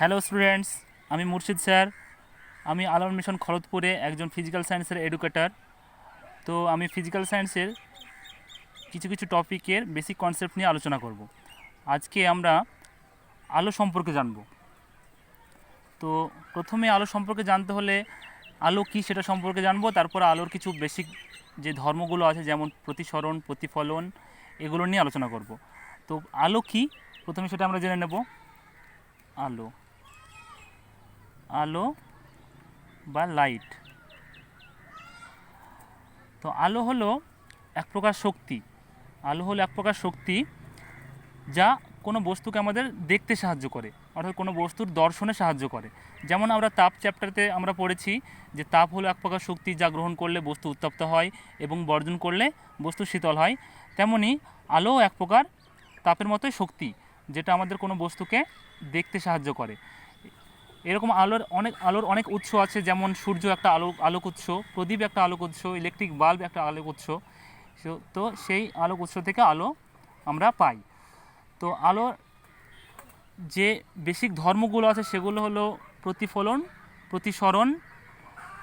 Hello students, আমি মুর্শিদ sir. আমি আলোর মিশন খড়গপুরে একজন ফিজিক্যাল সায়েন্সের এডুকেটর। তো আমি ফিজিক্যাল সায়েন্সের কিছু কিছু টপিকের বেসিক কনসেপ্ট নিয়ে আলোচনা করব। আজকে আমরা আলো সম্পর্কে জানব। তো প্রথমে আলো সম্পর্কে জানতে হলে আলো কী সেটা সম্পর্কে জানবো, তারপর আলোর কিছু বেসিক যে ধর্মগুলো আছে যেমন প্রতিসরণ, প্রতিফলন, এগুলো নিয়ে আলোচনা করব। তো আলো কী প্রথমে সেটা আমরা জেনে নেব। আলো আলো বা লাইট। তো আলো হলো এক প্রকার শক্তি। আলো হলো এক প্রকার শক্তি যা কোনো বস্তুকে আমাদের দেখতে সাহায্য করে, অর্থাৎ কোনো বস্তুর দর্শনে সাহায্য করে। যেমন আমরা তাপ চ্যাপ্টারতে আমরা পড়েছি যে তাপ হলো এক প্রকার শক্তি যা গ্রহণ করলে বস্তু উত্তপ্ত হয় এবং বর্জন করলে বস্তু শীতল হয়। তেমনি আলো এক প্রকার তাপের মতোই শক্তি যেটা আমাদের কোনো বস্তুকে দেখতে সাহায্য করে। এরকম আলোর অনেক উৎস আছে, যেমন সূর্য একটা আলোক উৎস, প্রদীপ একটা আলোক উৎস, ইলেকট্রিক বাল্ব একটা আলোক উৎস। তো সেই আলোক উৎস থেকে আলো আমরা পাই। তো আলোর যে বেসিক ধর্মগুলো আছে সেগুলো হলো প্রতিফলন, প্রতিসরণ,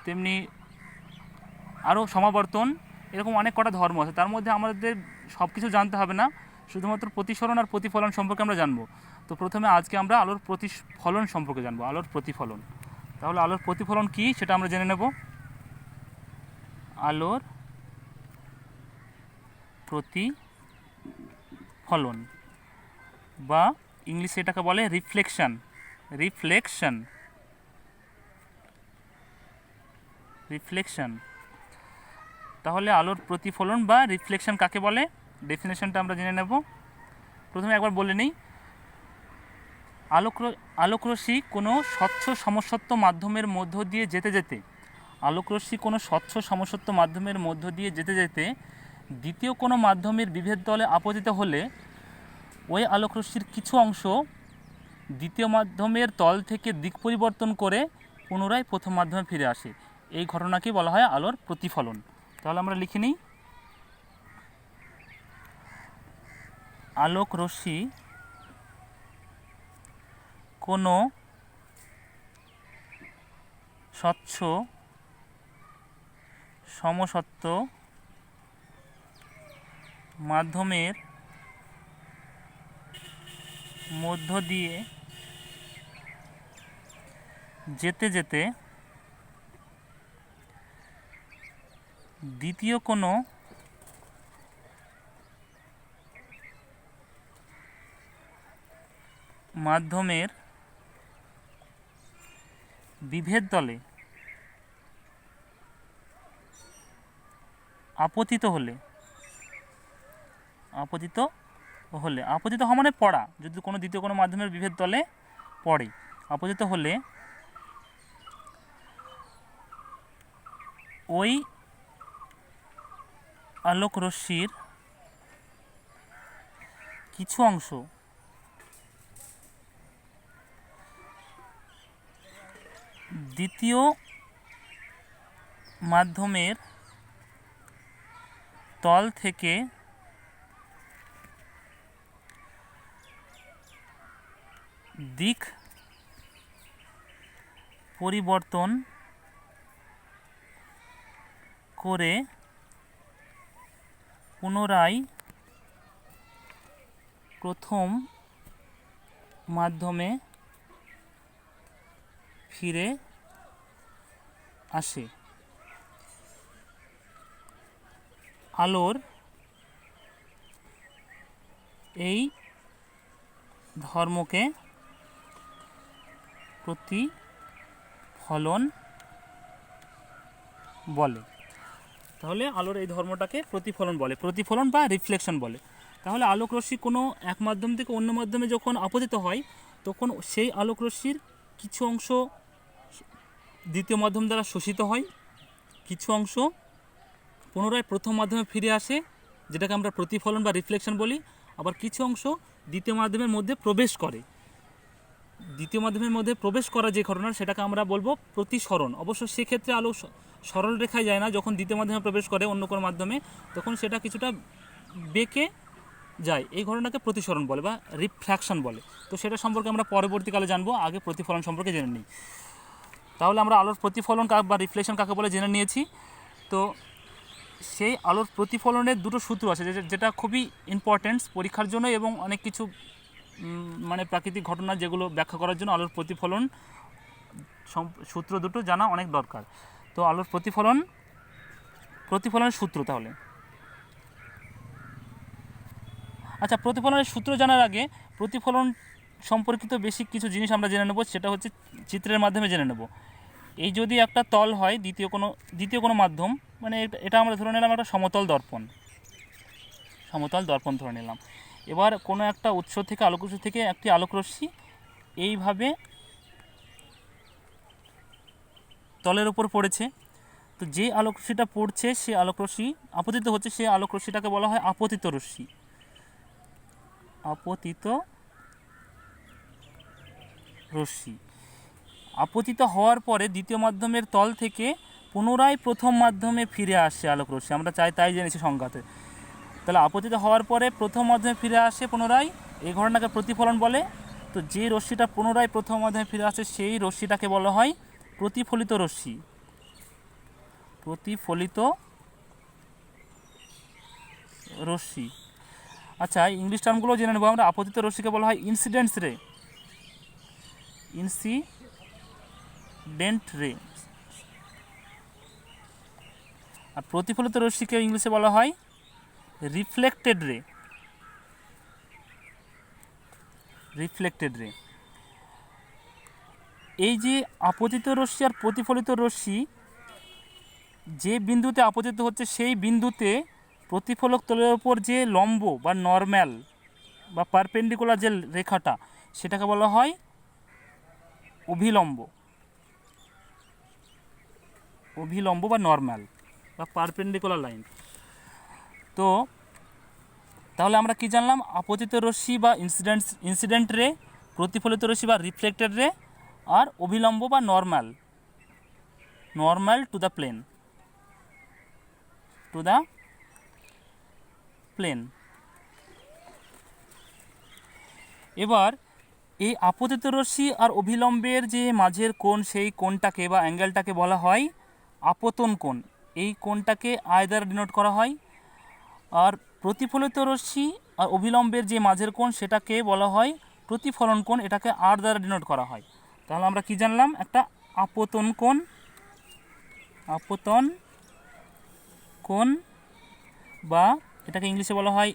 তেমনি আরও সমাবর্তন। এরকম অনেক কটা ধর্ম আছে, তার মধ্যে আমাদের সব কিছু জানতে হবে না, শুধুমাত্র প্রতিসরণ আর প্রতিফলন সম্পর্কে আমরা জানবো। তো প্রথমে আজকে আমরা আলোর প্রতিফলন সম্পর্কে জানবো, আলোর প্রতিফলন। তাহলে আলোর প্রতিফলন কী সেটা আমরা জেনে নেব। আলোর প্রতিফলন বা ইংলিশে এটাকে বলে রিফ্লেকশন। রিফ্লেকশন রিফ্লেকশন তাহলে আলোর প্রতিফলন বা রিফ্লেকশন কাকে বলে, ডেফিনেশনটা আমরা জেনে নেব। প্রথমে একবার বলে নিই, আলোকরশ্মি কোনো স্বচ্ছ সমসত্ব মাধ্যমের মধ্য দিয়ে যেতে দ্বিতীয় কোনো মাধ্যমের বিভেদ তলে আপতিত হলে ওই আলোকরশ্মির কিছু অংশ দ্বিতীয় মাধ্যমের তল থেকে দিক পরিবর্তন করে পুনরায় প্রথম মাধ্যমে ফিরে আসে। এই ঘটনাকেই বলা হয় আলোর প্রতিফলন। তাহলে আমরা লিখে নিই, আলোকরশ্মি কোনো স্বচ্ছ সমসত্ব মাধ্যমের মধ্য দিয়ে যেতে দ্বিতীয় কোনো মাধ্যমের বিভেদ তলে আপতিত হলে আপতিত হওয়া মানে পড়া, যদি কোনো দ্বিতীয় কোনো মাধ্যমের বিভেদ তলে পড়ে, আপতিত হলে ওই আলোকরশ্মির কিছু অংশ দ্বিতীয় মাধ্যমের তল থেকে দিক পরিবর্তন করে পুনরায় প্রথম মাধ্যমে ফিরে আসে। আলোর এই ধর্মকে প্রতিফলন বলে। তাহলে আলোর এই ধর্মটাকে প্রতিফলন বলে, প্রতিফলন বা রিফ্লেকশন বলে। তাহলে আলোকরশ্মি কোনো এক মাধ্যম থেকে অন্য মাধ্যমে যখন আপতিত হয় তখন সেই আলোকরশ্মির কিছু অংশ দ্বিতীয় মাধ্যম দ্বারা শোষিত হয়, কিছু অংশ পুনরায় প্রথম মাধ্যমে ফিরে আসে, যেটাকে আমরা প্রতিফলন বা রিফ্লেকশন বলি। আবার কিছু অংশ দ্বিতীয় মাধ্যমের মধ্যে প্রবেশ করে। দ্বিতীয় মাধ্যমের মধ্যে প্রবেশ করা যে ঘটনা সেটাকে আমরা বলবো প্রতিসরণ। অবশ্য সেক্ষেত্রে আলো সরল রেখায় যায় না, যখন দ্বিতীয় মাধ্যমে প্রবেশ করে অন্য কোনো মাধ্যমে তখন সেটা কিছুটা বেঁকে যায় এই ঘটনাকে প্রতিসরণ বলে বা রিফ্র্যাকশন বলে। তো সেটা সম্পর্কে আমরা পরবর্তীকালে জানবো, আগে প্রতিফলন সম্পর্কে জেনে নিই। তাহলে আমরা আলোর প্রতিফলন বা রিফ্লেকশন কাকে বলে জেনে নিয়েছি। তো সেই আলোর প্রতিফলনের দুটো সূত্র আছে যেটা খুবই ইম্পর্টেন্ট পরীক্ষার জন্য এবং অনেক কিছু মানে প্রাকৃতিক ঘটনা যেগুলো ব্যাখ্যা করার জন্য আলোর প্রতিফলন সূত্র দুটো জানা অনেক দরকার। তো আলোর প্রতিফলনের সূত্র তাহলে, আচ্ছা প্রতিফলনের সূত্র জানার আগে প্রতিফলন সম্পর্কিত বেসিক কিছু জিনিস আমরা জেনে নেব, সেটা হচ্ছে চিত্রের মাধ্যমে জেনে নেব। এই যদি একটা তল হয় দ্বিতীয় কোনো মাধ্যম, মানে এটা আমরা ধরে নিলাম একটা সমতল দর্পণ ধরে নিলাম। এবার কোনো একটা উৎস থেকে একটি আলোকরশ্মি এইভাবে তলের উপর পড়েছে। তো যে আলোকরশ্মিটা পড়ছে সে আলোকরশ্মি আপতিত হচ্ছে, সে আলোকরশ্মিটাকে বলা হয় আপতিত রশ্মি। আপতিত হওয়ার পরে দ্বিতীয় মাধ্যমের তল থেকে পুনরায় প্রথম মাধ্যমে ফিরে আসে আলোকরশ্মি, আমরা তাই জেনেছি সংজ্ঞাতে। তাহলে আপতিত হওয়ার পরে প্রথম মাধ্যমে ফিরে আসে পুনরায়, এই ঘটনাকে প্রতিফলন বলে। তো যে রশ্মিটা পুনরায় প্রথম মাধ্যমে ফিরে আসে সেই রশ্মিটাকে বলা হয় প্রতিফলিত রশ্মি। আচ্ছা ইংলিশ টার্মগুলো জেনে নেব আমরা। আপতিত রশ্মিকে বলা হয় ইনসিডেন্ট রে, আর প্রতিফলিত রশ্মিকে ইংলিশে বলা হয় রিফ্লেক্টেড রে। এই যে আপতিত রশ্মি আর প্রতিফলিত রশ্মি যে বিন্দুতে আপতিত হচ্ছে সেই বিন্দুতে প্রতিফলক তলের ওপর যে লম্ব বা নর্ম্যাল বা পারপেন্ডিকুলার যে রেখাটা সেটাকে বলা হয় অভিলম্ব বা নর্ম্যাল বা পারপেন্ডিকুলার লাইন। তো তাহলে আমরা কি জানলাম? আপতিত রশ্মি বা ইনসিডেন্ট রে, প্রতিফলিত রশ্মি বা রিফ্লেক্টেড রে, আর অভিলম্ব বা নর্মাল টু দ্য প্লেন। এবার এই আপতিত রশ্মি আর অভিলম্বের যে মাঝের কোণ, সেই কোণটাকে বা অ্যাঙ্গেলটাকে বলা হয় আপতন কোণ। এই কোণটাকে আই দ্বারা ডিনোট করা হয়। আর প্রতিফলিত রশ্মি আর অভিলম্বের যে মাঝের কোণ সেটাকে বলা হয় প্রতিফলন কোণ, এটাকে আর দ্বারা ডিনোট করা হয়। তাহলে আমরা কি জানলাম? একটা আপতন কোণ বা এটাকে ইংলিশে বলা হয়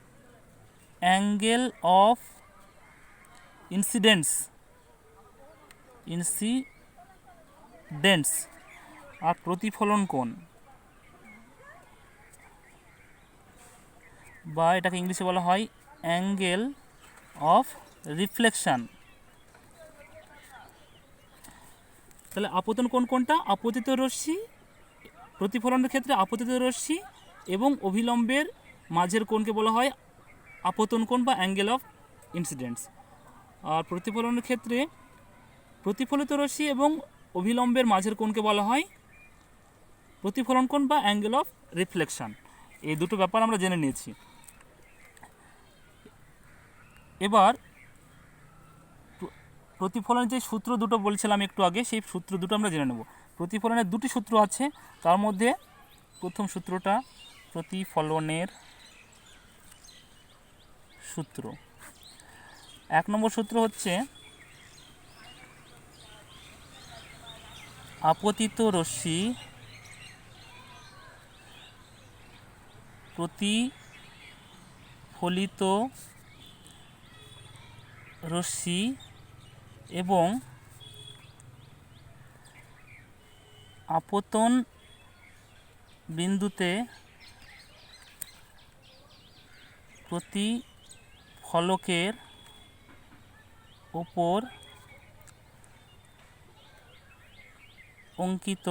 অ্যাঙ্গেল অফ ইনসিডেন্স আর প্রতিফলন কোণ, বা এটাকে ইংলিশে বলা হয় অ্যাঙ্গেল অফ রিফ্লেকশন। তাহলে আপতন কোণ কোনটা? আপতিত রশ্মি, প্রতিফলনের ক্ষেত্রে আপতিত রশ্মি এবং অভিলম্বের মাঝের কোণকে বলা হয় আপতন কোণ বা অ্যাঙ্গেল অফ ইনসিডেন্স। আর প্রতিফলনের ক্ষেত্রে প্রতিফলিত রশ্মি এবং অভিলম্বের মাঝের কোণকে বলা হয় প্রতিফলন কোণ বা অ্যাঙ্গেল অফ রিফ্লেকশন। এই দুটো ব্যাপার আমরা জেনে নিয়েছি। এবার প্রতিফলনের যে সূত্র দুটো বলছিলাম একটু আগে, সেই সূত্র দুটো আমরা জেনে নেব। প্রতিফলনের দুটি সূত্র আছে, তার মধ্যে প্রথম সূত্রটা প্রতিফলনের সূত্র। 1 নম্বর সূত্র হচ্ছে আপতিত রশ্মি প্রতিফলিত রশ্মি এবং আপতন বিন্দুতে প্রতিফলকের ওপর অঙ্কিত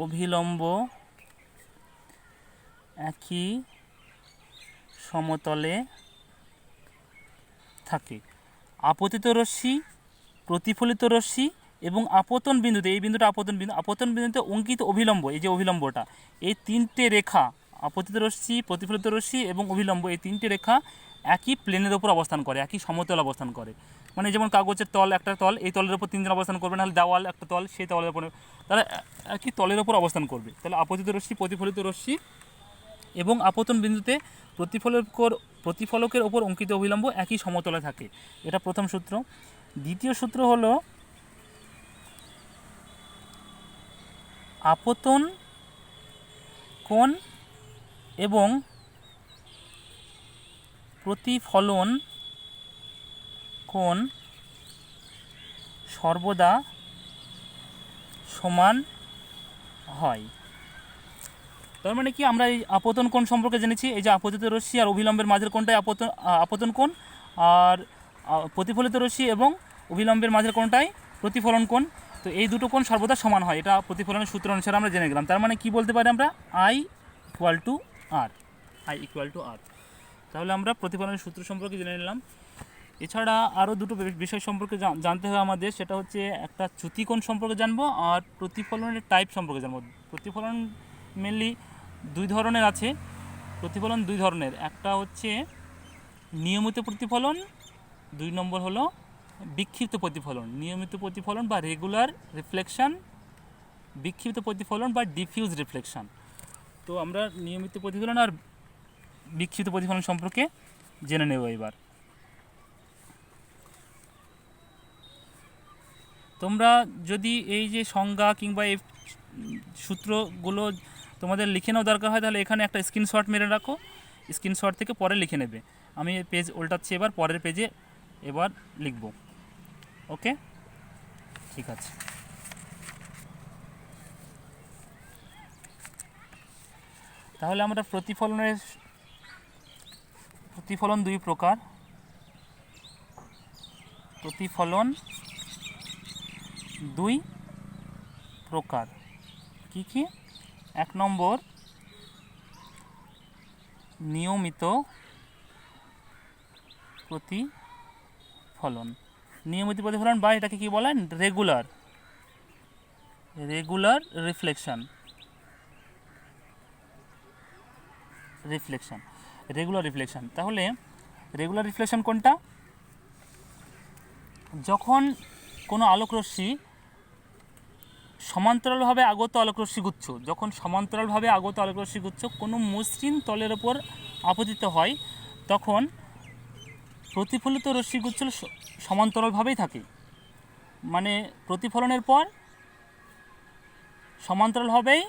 অভিলম্ব একই সমতলে থাকে। আপতিত রশ্মি, প্রতিফলিত রশ্মি এবং আপতন বিন্দুতে, এই বিন্দুটা আপতন বিন্দুতে অঙ্কিত অভিলম্ব, এই যে অভিলম্বটা, এই তিনটে রেখা আপতিত রশ্মি, প্রতিফলিত রশ্মি এবং অভিলম্ব এই তিনটি রেখা একই প্লেনের ওপর অবস্থান করে, একই সমতল অবস্থান করে। মানে যেমন কাগজের তল, একটা তল, এই তলের ওপর তিনজন অবস্থান করবে, নাহলে দেওয়াল একটা তল, সেই তলের ওপর তারা একই তলের ওপর অবস্থান করবে। তাহলে আপতিত রশ্মি, প্রতিফলিত রশ্মি এবং আপতন বিন্দুতে প্রতিফলকের ওপর অঙ্কিত অভিলম্ব একই সমতলে থাকে। এটা প্রথম সূত্র। দ্বিতীয় সূত্র হলো আপতন কোণ এবং প্রতিফলন কোণ সর্বদা সমান হয়। তার মানে কি, আমরা এই আপতন কোণ সম্পর্কে জেনেছি। এই যে আপতিত রশ্মি আর অভিলম্বের মাঝের কোণটাই আপতন কোণ, আর প্রতিফলিত রশ্মি এবং অভিলম্বের মাঝের কোণটাই প্রতিফলন কোণ। তো এই দুটো কোণ সর্বদা সমান হয়, এটা প্রতিফলনের সূত্র অনুসারে আমরা জেনে গেলাম। তার মানে কি বলতে পারি আমরা, আই ইকুয়াল টু আর। তাহলে আমরা প্রতিফলনের সূত্র সম্পর্কে জেনে নিলাম। এছাড়া আরও দুটো বিষয় সম্পর্কে জানতে হবে আমাদের, সেটা হচ্ছে একটা চ্যুতিকোণ সম্পর্কে জানবো আর প্রতিফলনের টাইপ সম্পর্কে জানবো। প্রতিফলন মেনলি দুই ধরনের আছে। প্রতিফলন দুই ধরনের, একটা হচ্ছে নিয়মিত প্রতিফলন, 2 নম্বর হলো বিক্ষিপ্ত প্রতিফলন। নিয়মিত প্রতিফলন বা রেগুলার রিফ্লেকশন, বিক্ষিপ্ত প্রতিফলন বা ডিফিউজ রিফ্লেকশন। তো আমরা নিয়মিত প্রতিফলন আর বিক্ষিপ্ত প্রতিফলন সম্পর্কে জেনে নেব এবার। তোমরা যদি এই যে সংজ্ঞা কিংবা এই সূত্রগুলো তোমাদের লিখে নেওয়া দরকার হয়, তাহলে এখানে একটা স্ক্রিনশট মেরে রাখো, স্ক্রিনশট থেকে পরে লিখে নেবে। আমি পেজ উল্টাচ্ছি, এবার পরের পেজে এবার লিখব। ওকে, ঠিক আছে। তাহলে আমরা প্রতিফলন দুই প্রকার। প্রতিফলন দুই প্রকার কি কি? 1 নম্বর নিয়মিত প্রতিফলন। নিয়মিত প্রতিফলন বা এটাকে কি বলেন, রেগুলার রিফ্লেকশন। Regular reflection. তাহলে রেগুলার রিফ্লেকশন কোনটা? যখন কোনো আলোকরশ্মি সমান্তরালভাবে আগত আলোকরশ্মিগুচ্ছ কোনো মসৃণ তলের ওপর আপতিত হয়, তখন প্রতিফলিত রশ্মিগুচ্ছ সমান্তরালভাবেই থাকে। মানে প্রতিফলনের পর সমান্তরালভাবেই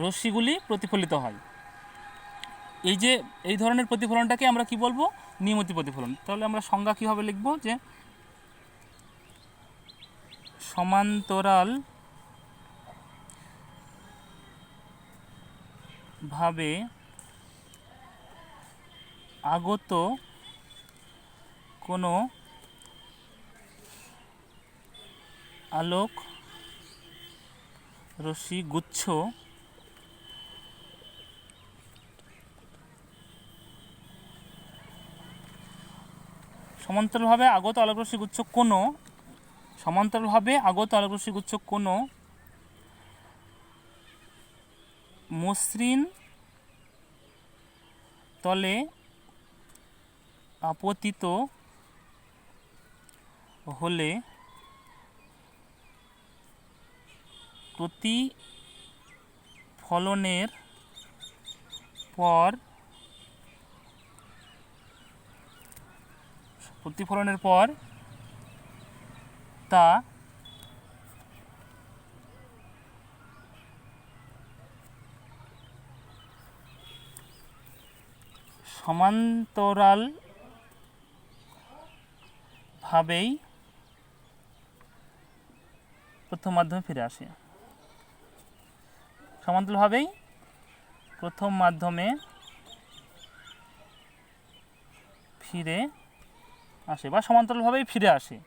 রশ্মিগুলি প্রতিফলিত হয়। এই ধরনের প্রতিফলনটাকে আমরা কি বলবো, নিয়মিত প্রতিফলন। তাহলে আমরা সংজ্ঞা কীভাবে লিখব, যে সমান্তরাল ভাবে আগত কোনো আলোক রশ্মি গুচ্ছ সমান্তরালভাবে আগত আলোকরশ্মি গুচ্ছ কোনো মসৃণ তলে আপতিত হলে প্রতিফলনের পর তা সমান্তরাল ভাবেই প্রথম মাধ্যমে ফিরে আসে। সমান্তরালভাবেই প্রথম মাধ্যমে ফিরে আসে বা সমান্তরালভাবেই ফিরে আসে।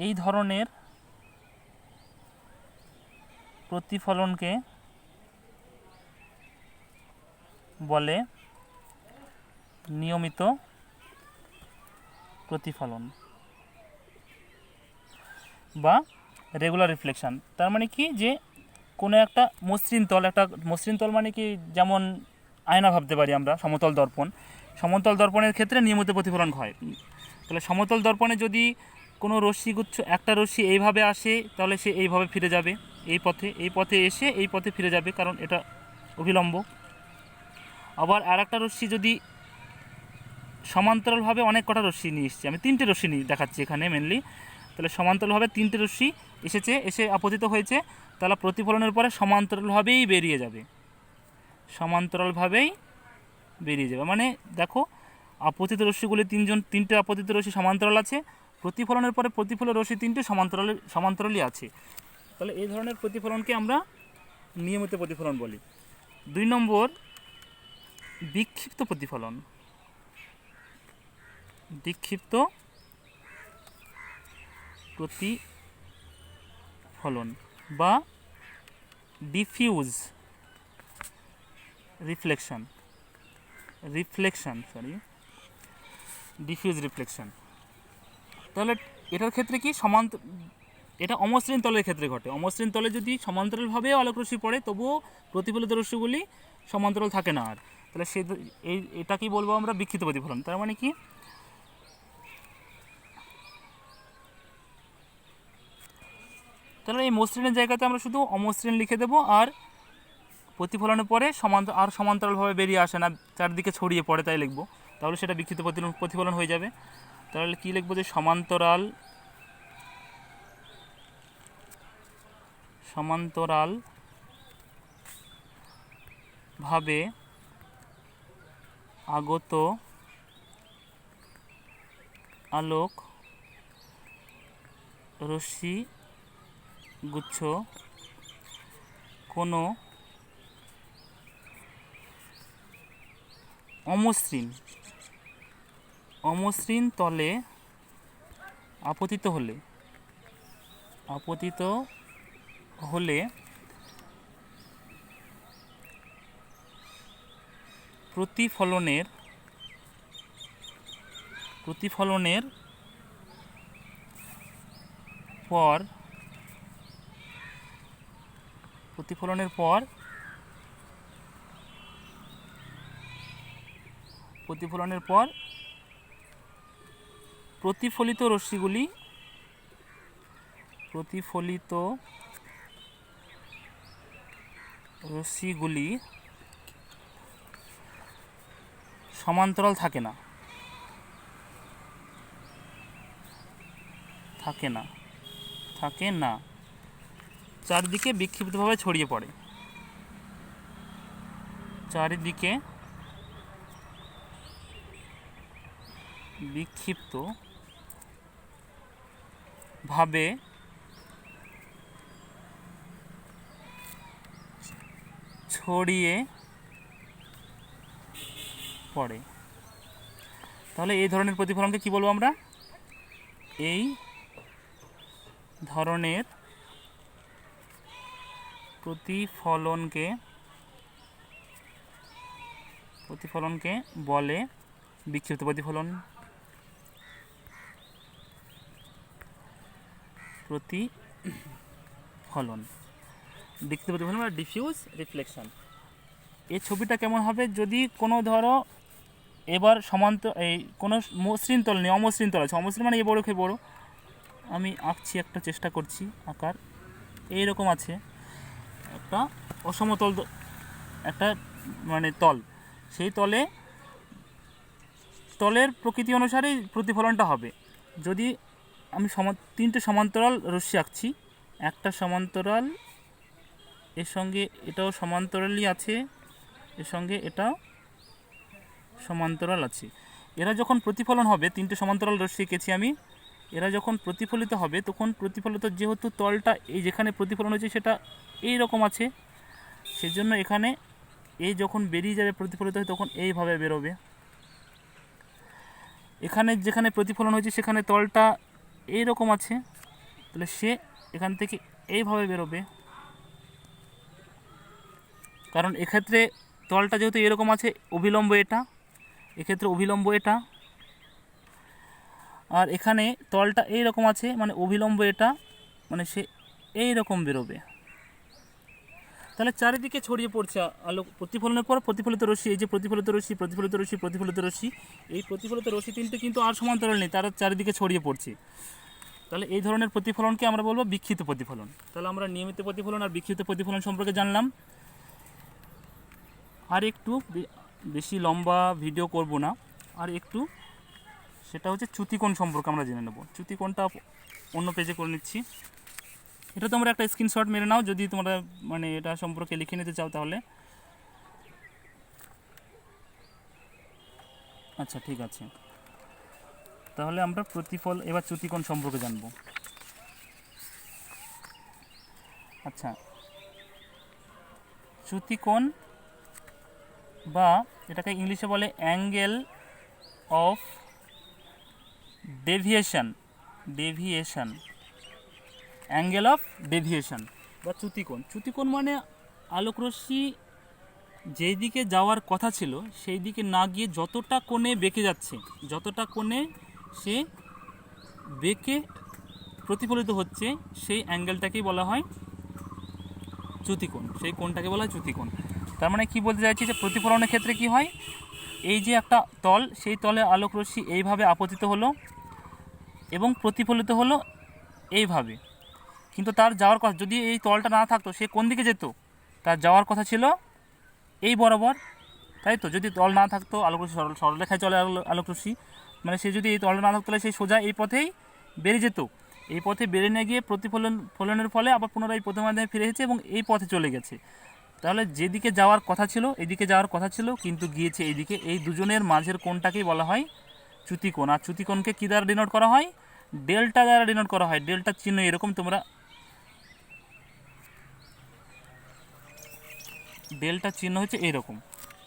এই ধরনের প্রতিফলনকে বলে নিয়মিত প্রতিফলন বা রেগুলার রিফ্লেকশান তার মানে কি, যে কোনো একটা মসৃণ তল মানে কি, যেমন আয়না ভাবতে পারি আমরা, সমতল দর্পণের ক্ষেত্রে নিয়মিত প্রতিফলন হয়। তাহলে সমতল দর্পণে যদি কোনো রশ্মিগুচ্ছ, একটা রশ্মি এইভাবে আসে, তাহলে সে এইভাবে ফিরে যাবে, এই পথে এসে এই পথে ফিরে যাবে, কারণ এটা অভিলম্ব। আবার আর একটা রশ্মি যদি সমান্তরালভাবে, অনেক কটা রশ্মি নিয়ে এসেছি আমি, 3টে রশ্মি দেখাচ্ছি এখানে মেনলি। তাহলে সমান্তরালভাবে 3টে রশ্মি এসে আপতিত হয়েছে, তাহলে প্রতিফলনের পরে সমান্তরালভাবেই বেরিয়ে যাবে, মানে দেখো আপতিত রশ্মিগুলি 3টে আপতিত রশ্মি সমান্তরাল আছে, প্রতিফলনের পরে প্রতিফল রশ্মি 3টে সমান্তরালই আছে। তাহলে এই ধরনের প্রতিফলনকে আমরা নিয়মিত প্রতিফলন বলি। 2 নম্বর, বিক্ষিপ্ত প্রতিফলন বা ডিফিউজ রিফ্লেকশন। তাহলে এটার ক্ষেত্রে কি, এটা অমসৃণ তলের ক্ষেত্রে ঘটে। অমসৃণ তলে যদি সমান্তরালভাবে আলোক রশ্মি পড়ে, তবুও প্রতিফলিত রশ্মিগুলি সমান্তরাল থাকে না আর। তাহলে এটা কি বলবো আমরা, বিক্ষিপ্ত প্রতিফলন। তার মানে কি, তাহলে এই মসৃণের জায়গাতে আমরা শুধু অমসৃণ লিখে দেবো, আর প্রতিফলনের পরে সমান্তরালভাবে বেরিয়ে আসে না, চারদিকে ছড়িয়ে পড়ে, তাই লিখবো। তাহলে সেটা বিক্ষিপ্ত প্রতিফলন হয়ে যাবে। তাহলে কি লিখবো, যে সমান্তরাল ভাবে আগত আলোক রশ্মি গুচ্ছ কোনো অমসৃণ তলে আপতিত হলে প্রতিফলনের পর প্রতিফলিত রশ্মিগুলি সমান্তরাল থাকে না, চারিদিকে বিক্ষিপ্তভাবে ছড়িয়ে পড়ে, ভাবে ছড়িয়ে পড়ে। তাহলে এই ধরনের প্রতিফলনকে কি বলবো আমরা, এই ধরনের প্রতিফলনকে বলে বিক্ষিপ্ত প্রতিফলন। বিক্ষিপ্ত প্রতিফলন বা ডিফিউজ রিফ্লেকশন। এই ছবিটা কেমন হবে, যদি কোনো ধরো এবার কোনো মসৃণ তল নেই, অমসৃণ তল আছে। অমসৃণ মানে এ বড় খেয়ে বড়, আমি আঁকছি, একটা চেষ্টা করছি আঁকার। এইরকম আছে একটা অসমতল একটা মানে তল, সেই তলের প্রকৃতি অনুসারেই প্রতিফলনটা হবে। যদি আমি 3টে সমান্তরাল রশ্মি আঁকছি, একটা সমান্তরাল, এর সঙ্গে এটাও সমান্তরালই আছে, এর সঙ্গে এটাও সমান্তরাল আছে। এরা যখন প্রতিফলন হবে, 3টে সমান্তরাল রশ্মি এঁকেছি আমি, এরা যখন প্রতিফলিত হবে, তখন যেহেতু তলটা এই যেখানে প্রতিফলন হয়েছে সেটা এই রকম আছে, সেজন্য এখানে এই যখন বেরিয়ে যাবে প্রতিফলিত হয়ে, তখন এইভাবে বেরোবে। এখানে যেখানে প্রতিফলন হয়েছে সেখানে তলটা এই রকম আছে, তাহলে সে এখান থেকে এইভাবে বেরোবে, কারণ এক্ষেত্রে তলটা যেহেতু এরকম আছে, অভিলম্ব এটা, এক্ষেত্রে অভিলম্ব এটা, আর এখানে তলটা এই রকম আছে, মানে অভিলম্ব এটা, মানে সে এই রকম বেরোবে। তাহলে চারিদিকে ছড়িয়ে পড়ছে আলো প্রতিফলনের পর প্রতিফলিত রশ্মি, এই যে প্রতিফলিত রশ্মি, প্রতিফলিত রশ্মি, প্রতিফলিত রশ্মি, এই প্রতিফলিত রশ্মি তিনটে কিন্তু আর সমান্তরাল নেই, তারা চারিদিকে ছড়িয়ে পড়ছে। তাহলে এই ধরনের প্রতিফলনকে আমরা বলবো বিক্ষিপ্ত প্রতিফলন। তাহলে আমরা নিয়মিত প্রতিফলন আর বিক্ষিপ্ত প্রতিফলন সম্পর্কে জানলাম। আর একটু বেশি লম্বা ভিডিও করব না, আর একটু সেটা হচ্ছে চ্যুতিকোণ সম্পর্কে আমরা জেনে নেব। চ্যুতিকোণটা অন্য পেজে করে নিচ্ছি, এটা তোমরা একটা স্ক্রিনশট মেরে নাও যদি তোমরা মানে এটা সম্পর্কে লিখে নিতে চাও তাহলে। আচ্ছা ঠিক আছে, তাহলে আমরা এবার চ্যুতিকোণ সম্পর্কে জানব। আচ্ছা, চ্যুতিকোণ বা এটাকে ইংলিশে বলে angle of deviation, angle of deviation বা চ্যুতিকোণ। চ্যুতিকোণ মানে আলোকরশ্মি যেই দিকে যাওয়ার কথা ছিল সেই দিকে না গিয়ে যতটা কোণে বেঁকে যাচ্ছে, যতটা কোণে সে বেঁকে প্রতিফলিত হচ্ছে, সেই অ্যাঙ্গেলটাকেই বলা হয় চ্যুতিকোণ, সেই কোণটাকে বলা হয় চ্যুতিকোণ। তার মানে কি বলতে চাইছি যে প্রতিফলনের ক্ষেত্রে কি হয়, এই যে একটা তল, সেই তলে আলোকরশ্মি এইভাবে আপতিত হলো এবং প্রতিফলিত হলো এইভাবে, কিন্তু তার যাওয়ার কথা, যদি এই তলটা না থাকতো সে কোন দিকে যেত, তার যাওয়ার কথা ছিল এই বরাবর, তাই তো? যদি তল না থাকতো, আলোকরশ্মি সরলরেখায় চলে আলোকরশ্মি, মানে সে যদি এই তলটা না থাকতো তাহলে সেই সোজা এই পথেই বেরিয়ে যেত, এই পথে বেরিয়ে নিয়ে গিয়ে প্রতিফলনের ফলে আবার পুনরায় প্রথম মাধ্যমে ফিরে এসেছে এবং এই পথে চলে গেছে। তাহলে যেদিকে যাওয়ার কথা ছিল এদিকে যাওয়ার কথা ছিল কিন্তু গিয়েছে এইদিকে, এই দুজনের মাঝের কোণটাকেই বলা হয় চ্যুতিকোণ। আর চ্যুতিকোণকে কী দ্বারা ডিনোট করা হয়? ডেল্টা দ্বারা ডিনোট করা হয়। ডেল্টা চিহ্ন এরকম, তোমরা ডেল্টা চিহ্ন হচ্ছে এইরকম,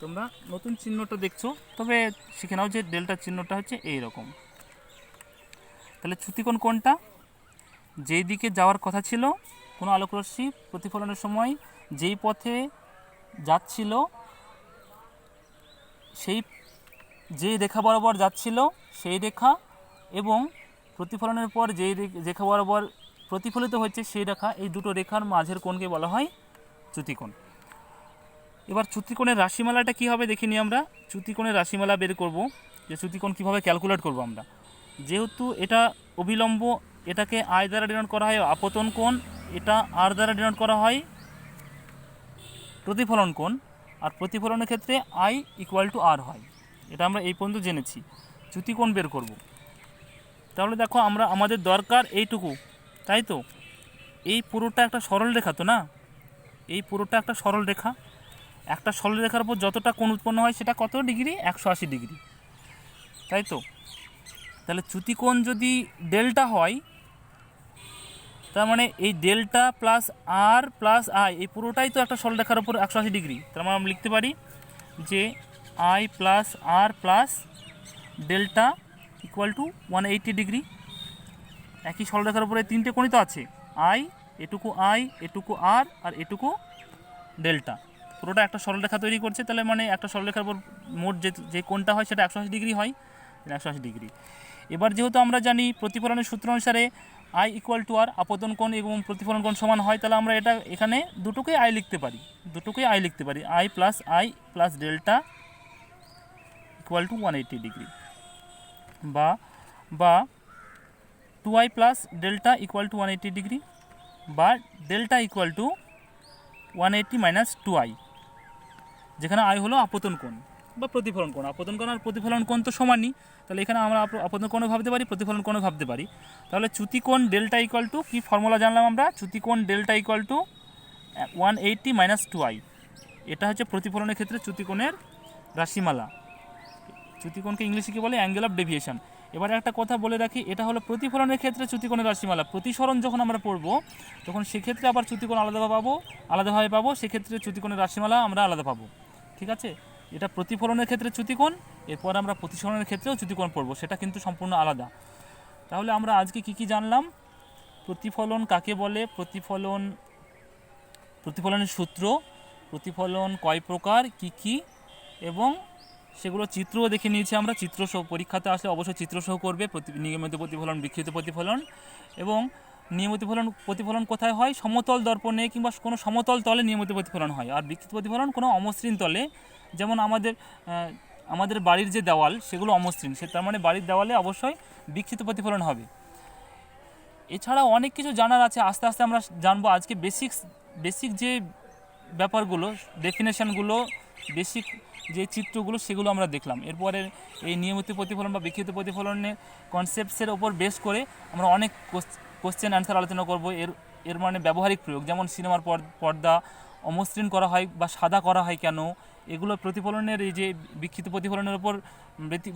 তোমরা নতুন চিহ্নটা দেখছো, তবে শিখে নাও যে ডেল্টা চিহ্নটা হচ্ছে এইরকম। তাহলে চ্যুতিকোণ কোনটা? যেই দিকে যাওয়ার কথা ছিল কোনো আলোকরশ্মি প্রতিফলনের সময় যেই পথে যাচ্ছিল, সেই যেই রেখা বরাবর যাচ্ছিল সেই রেখা এবং প্রতিফলনের পর যেই রেখা বরাবর প্রতিফলিত হচ্ছে সেই রেখা, এই দুটো রেখার মাঝের কোণকে বলা হয় চ্যুতিকোণ। এবার চ্যুতিকোণের রাশিমালাটা কী হবে দেখে নিই আমরা। চ্যুতিকোণের রাশিমালা বের করব, যে চ্যুতিকোণ কীভাবে ক্যালকুলেট করব আমরা। যেহেতু এটা অবিলম্ব, এটাকে আই দ্বারা ডিনোট করা হয় আপতন কোণ, এটা আর দ্বারা ডিনোট করা হয় প্রতিফলন কোণ, আর প্রতিফলনের ক্ষেত্রে আই ইকুয়াল টু আর হয়। এটা আমরা এই পর্যন্ত জেনেছি। চ্যুতিকোণ বের করব, তাহলে দেখো আমরা আমাদের দরকার এইটুকু, তাই তো? এই পুরোটা একটা সরল রেখা তো না, এই পুরোটা একটা সরল রেখা, একটা সরল রেখার উপর যতটা কোণ উৎপন্ন হয় সেটা কত ডিগ্রি? 180 ডিগ্রি, তাই তো? তাহলে চ্যুতিকোণ যদি ডেল্টা হয়, তার মানে এই delta plus R plus I, এই পুরোটাই তো একটা সরলরেখার উপর 180 ডিগ্রি। তার মানে আমরা লিখতে পারি যে I plus R plus delta equal to 180 degree. একই সরলরেখার উপরে তিনটে কোণই তো আছে, আই, এটুকু আই, এটুকু আর, আর এটুকু ডেল্টা, পুরোটা একটা সরলরেখা তৈরি করছে। তাহলে মানে একটা সরলরেখার উপর মোট যে কোণটা হয় সেটা 180 ডিগ্রি হয়, 180 ডিগ্রি। এবার যেহেতু আমরা জানি প্রতিফলনের সূত্র অনুসারে আই ইকুয়াল টু আর, আপতন কোণ এবং প্রতিফলন কোণ সমান হয়, তাহলে আমরা এটা এখানে দুটোকেই আই লিখতে পারি, i plus delta equal to 180 degree, বা 2i plus delta equal to 180 degree, বা delta equal to 180 minus 2i, যেখানে আই হলো আপতন কোণ বা প্রতিফলন কোণ। আপতন কোণ আর প্রতিফলন কোণ তো সমানই, তাহলে এখানে আমরা আপতন কোণও ভাবতে পারি, প্রতিফলন কোণও ভাবতে পারি। তাহলে চ্যুতিকোণ ডেল্টা ইকুয়াল টু, কী ফর্মুলা জানলাম আমরা? চ্যুতিকোণ delta equal to 180 minus 2i। এটা হচ্ছে প্রতিফলনের ক্ষেত্রে চ্যুতিকোণের রাশিমালা। চ্যুতিকোণকে ইংলিশে কী বলে? Angle of deviation. এবার একটা কথা বলে রাখি, এটা হলো প্রতিফলনের ক্ষেত্রে চ্যুতিকোণের রাশিমালা। প্রতিসরণ যখন আমরা পড়ব তখন সেক্ষেত্রে আবার চ্যুতিকোণ আলাদাভাবে পাবো, সেক্ষেত্রে চ্যুতিকোণের রাশিমালা আমরা আলাদা পাবো, ঠিক আছে? এটা প্রতিফলনের ক্ষেত্রে চ্যুতিকোণ, এরপর আমরা প্রতিসরণের ক্ষেত্রেও চ্যুতিকোণ পড়বো, সেটা কিন্তু সম্পূর্ণ আলাদা। তাহলে আমরা আজকে কী জানলাম? প্রতিফলন কাকে বলে, প্রতিফলনের সূত্র, প্রতিফলন কয় প্রকার, কী এবং সেগুলো চিত্রও দেখে নিয়েছি আমরা। চিত্রসহ পরীক্ষাতে আসলে অবশ্যই চিত্রসহ করবে, নিয়মিত প্রতিফলন, বিক্ষিপ্ত প্রতিফলন, এবং নিয়মিত প্রতিফলন কোথায় হয়? সমতল দর্পণে কিংবা কোনো সমতল তলে নিয়মিত প্রতিফলন হয়। আর বিক্ষিপ্ত প্রতিফলন কোনো অমসৃণ তলে, যেমন আমাদের বাড়ির যে দেওয়াল সেগুলো অমসৃণ, তার মানে বাড়ির দেওয়ালে অবশ্যই বিক্ষিপ্ত প্রতিফলন হবে। এছাড়াও অনেক কিছু জানার আছে, আস্তে আস্তে আমরা জানবো। আজকে বেসিক যে ব্যাপারগুলো, ডেফিনেশনগুলো, বেসিক যে চিত্রগুলো সেগুলো আমরা দেখলাম। এরপরে এই নিয়মিত প্রতিফলন বা বিক্ষিপ্ত প্রতিফলনের কনসেপ্টসের ওপর বেস করে আমরা অনেক কোশ্চেন অ্যান্সার আলোচনা করব। এর মানে ব্যবহারিক প্রয়োগ, যেমন সিনেমার পর্দা অমসৃণ করা হয় বা সাদা করা হয় কেন, এগুলো প্রতিফলনের এই যে বিক্ষিপ্ত প্রতিফলনের ওপর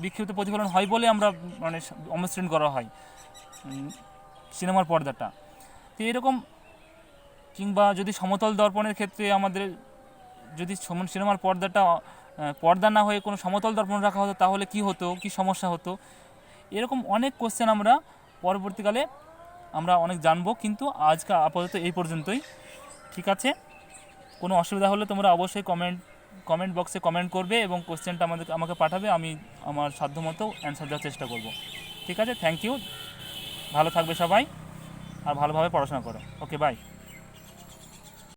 বিক্ষিপ্ত প্রতিফলন হয় বলে আমরা মানে অমসৃণ করা হয় সিনেমার পর্দাটা। তো এরকম, কিংবা যদি সমতল দর্পণের ক্ষেত্রে আমাদের যদি সিনেমার পর্দা না হয়ে কোনো সমতল দর্পণ রাখা হতো তাহলে কি হতো, কি সমস্যা হতো, এরকম অনেক কোশ্চেন আমরা পরবর্তীকালে আমরা অনেক জানবো। কিন্তু আজকে আপাতত এই পর্যন্তই, ঠিক আছে? কোনো অসুবিধা হলে তোমরা অবশ্যই কমেন্ট বক্সে কমেন্ট করবে এবং কোশ্চেনটা আমাকে পাঠাবে, আমি আমার সাধ্যমতো অ্যান্সার দেওয়ার চেষ্টা করব। ঠিক আছে, থ্যাংক ইউ, ভালো থাকবে সবাই আর ভালোভাবে পড়াশোনা করো। ওকে, বাই।